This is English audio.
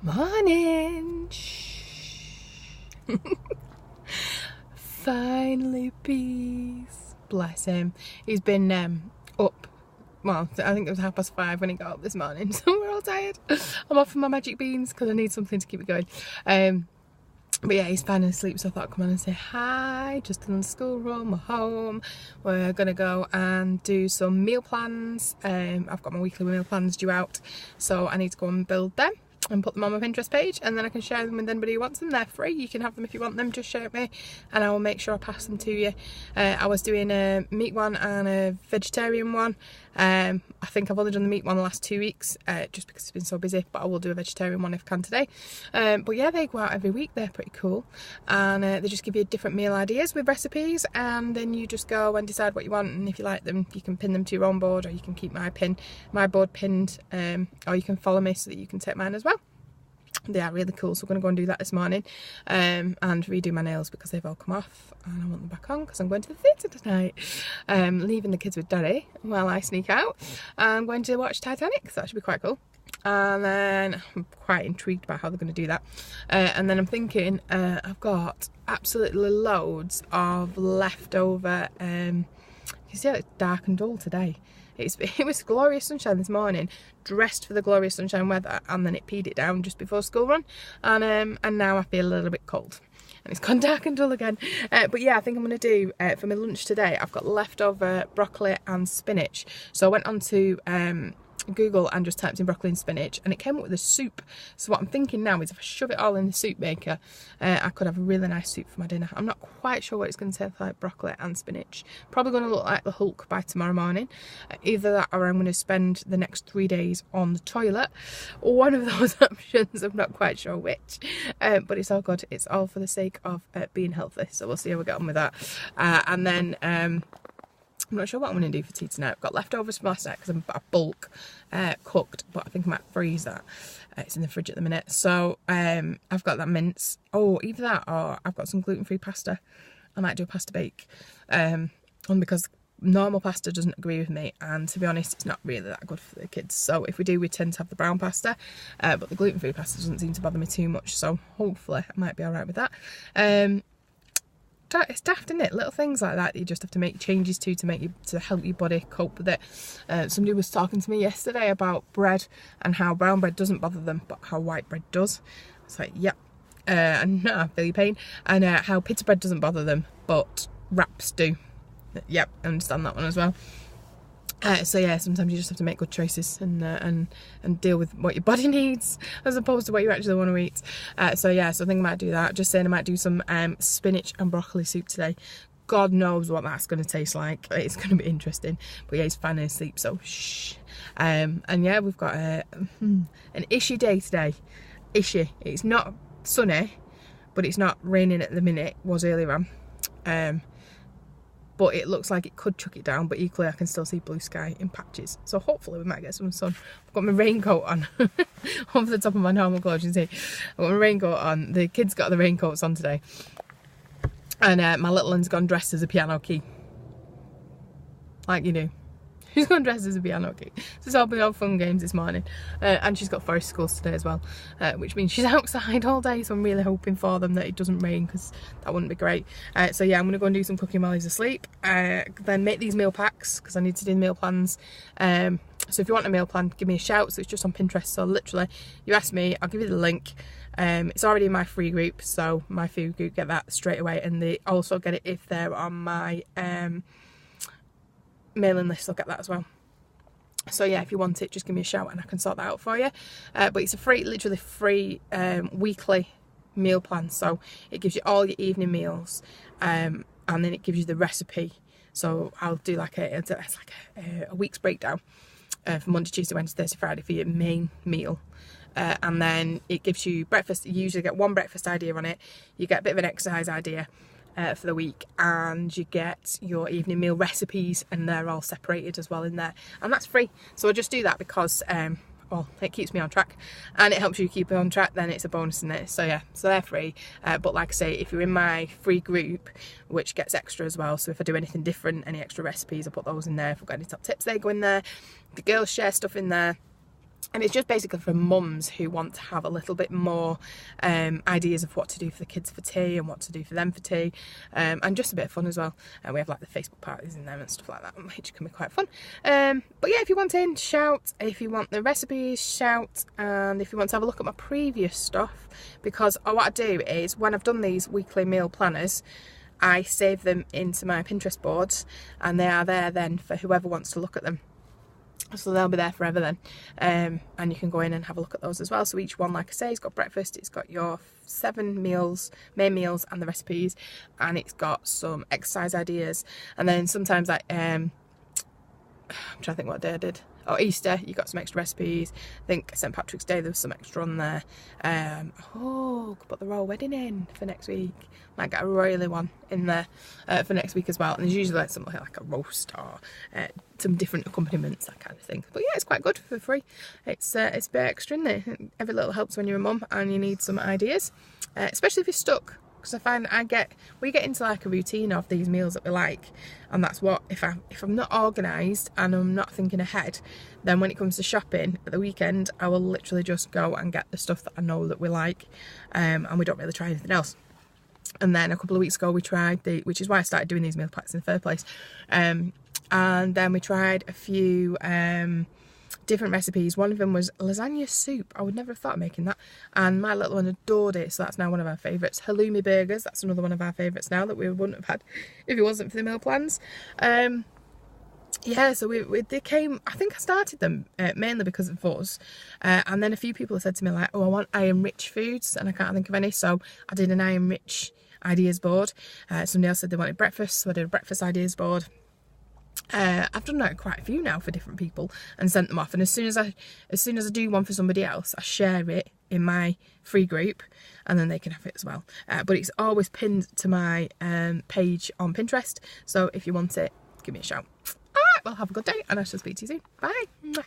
Morning. Shh. Finally peace. Bless him. He's been up. Well, I think it was 5:30 when he got up this morning, so we're all tired. I'm off for my magic beans because I need something to keep me going. But yeah, he's finally asleep, so I thought I'd come on and say hi. Just in the school room, we're home. We're gonna go and do some meal plans. I've got my weekly meal plans due out, so I need to go and build them and put them on my Pinterest page, and then I can share them with anybody who wants them. They're free. You can have them if you want them. Just share me and I will make sure I pass them to you. I was doing a meat one and a vegetarian one. I think I've only done the meat one the last 2 weeks just because it's been so busy, but I will do a vegetarian one if I can today. But yeah, they go out every week. They're pretty cool, and they just give you different meal ideas with recipes, and then you just go and decide what you want, and if you like them you can pin them to your own board, or you can keep my board pinned, or you can follow me so that you can take mine as well. They are really cool, so we're going to go and do that this morning, and redo my nails because they've all come off and I want them back on because I'm going to the theatre tonight. Leaving the kids with Daddy while I sneak out. I'm going to watch Titanic, so that should be quite cool. And then I'm quite intrigued about how they're going to do that. And then I'm thinking, I've got absolutely loads of leftover, you see how it's dark and dull today. It was glorious sunshine this morning, dressed for the glorious sunshine weather, and then it peed it down just before school run, and now I feel a little bit cold and it's gone dark and dull again. But yeah, I think I'm going to do for my lunch today, I've got leftover broccoli and spinach, so I went on to Google and just typed in broccoli and spinach, and it came up with a soup. So what I'm thinking now is if I shove it all in the soup maker, I could have a really nice soup for my dinner. I'm not quite sure what it's going to taste like, broccoli and spinach. Probably going to look like the Hulk by tomorrow morning. Either that, or I'm going to spend the next 3 days on the toilet. One of those options, I'm not quite sure which, but it's all good. It's all for the sake of being healthy, so we'll see how we get on with that. And then I'm not sure what I'm going to do for tea tonight. I've got leftovers from last night because I'm bulk cooked, but I think I might freeze that. It's in the fridge at the minute. So I've got that mince. Oh, either that or I've got some gluten-free pasta. I might do a pasta bake. Only because normal pasta doesn't agree with me, and to be honest, it's not really that good for the kids. So if we do, we tend to have the brown pasta, but the gluten-free pasta doesn't seem to bother me too much. So hopefully I might be alright with that. It's daft, isn't it? Little things like that you just have to make changes to help your body cope with it. Somebody was talking to me yesterday about bread and how brown bread doesn't bother them, but how white bread does. I was like, yep, and I feel your pain. And how pita bread doesn't bother them, but wraps do. Yep, I understand that one as well. So yeah, sometimes you just have to make good choices and deal with what your body needs as opposed to what you actually want to eat. So yeah, so I think I might do that. Just saying, I might do some spinach and broccoli soup today. God knows what that's going to taste like. It's going to be interesting. But yeah, he's finally asleep, so shh. And yeah, we've got an ishy day today. Ishy. It's not sunny, but it's not raining at the minute. It was earlier on. But it looks like it could chuck it down, but equally I can still see blue sky in patches. So hopefully we might get some sun. I've got my raincoat on over the top of my normal clothes, you see. I've got my raincoat on. The kids got the raincoats on today. And my little one's gone dressed as a piano key. Like you do. She's gone dressed as a piano key. So it's all been all fun games this morning. And she's got forest schools today as well, which means she's outside all day, so I'm really hoping for them that it doesn't rain, because that wouldn't be great. So yeah, I'm going to go and do some cooking while he's asleep, then make these meal packs because I need to do the meal plans. So if you want a meal plan, give me a shout. So it's just on Pinterest, so literally you ask me, I'll give you the link. It's already in my free group, so my free group get that straight away, and they also get it if they're on my mailing list. I'll get that as well. So yeah, if you want it, just give me a shout and I can sort that out for you. But it's a free, literally free weekly meal plan, so it gives you all your evening meals, and then it gives you the recipe. So I'll do like a week's breakdown for Monday, Tuesday, Wednesday, Thursday, Friday for your main meal. And then it gives you breakfast. You usually get one breakfast idea on it. You get a bit of an exercise idea for the week, and you get your evening meal recipes, and they're all separated as well in there, and that's free. So I just do that because well, it keeps me on track and it helps you keep it on track. Then it's a bonus in there. So yeah, so they're free, but like I say, if you're in my free group, which gets extra as well, so if I do anything different, any extra recipes, I put those in there. If I've got any top tips, they go in there. The girls share stuff in there. And it's just basically for mums who want to have a little bit more ideas of what to do for the kids for tea and what to do for them for tea, and just a bit of fun as well. And we have like the Facebook parties in them and stuff like that, which can be quite fun. But yeah, if you want in, shout. If you want the recipes, shout. And if you want to have a look at my previous stuff, because what I do is when I've done these weekly meal planners, I save them into my Pinterest boards, and they are there then for whoever wants to look at them. So they'll be there forever then, and you can go in and have a look at those as well. So each one, like I say, it's got breakfast, it's got your 7 meals, main meals and the recipes, and it's got some exercise ideas. And then sometimes like I'm trying to think what day I did. Oh, Easter, you got some extra recipes. I think St. Patrick's Day there was some extra on there. Oh, could put the royal wedding in for next week. Might get a royally one in there for next week as well. And there's usually like something like a roast or some different accompaniments, that kind of thing. But yeah, it's quite good for free. It's a bit extra, isn't it? Every little helps when you're a mum and you need some ideas, especially if you're stuck. Because I find we get into like a routine of these meals that we like, and that's what, if I'm not organised and I'm not thinking ahead, then when it comes to shopping at the weekend, I will literally just go and get the stuff that I know that we like, and we don't really try anything else. And then a couple of weeks ago we tried which is why I started doing these meal packs in the first place, and then we tried a few different recipes. One of them was lasagna soup. I would never have thought of making that, and my little one adored it, so that's now one of our favourites. Halloumi burgers, that's another one of our favourites now that we wouldn't have had if it wasn't for the meal plans. Yeah, so they came, I think I started them mainly because of us, and then a few people have said to me like, oh, I want iron rich foods, and I can't think of any, so I did an iron rich ideas board. Somebody else said they wanted breakfast, so I did a breakfast ideas board. I've done like quite a few now for different people and sent them off, and as soon as I do one for somebody else, I share it in my free group and then they can have it as well. But it's always pinned to my page on Pinterest, so if you want it, give me a shout. Alright, well, have a good day and I shall speak to you soon. Bye.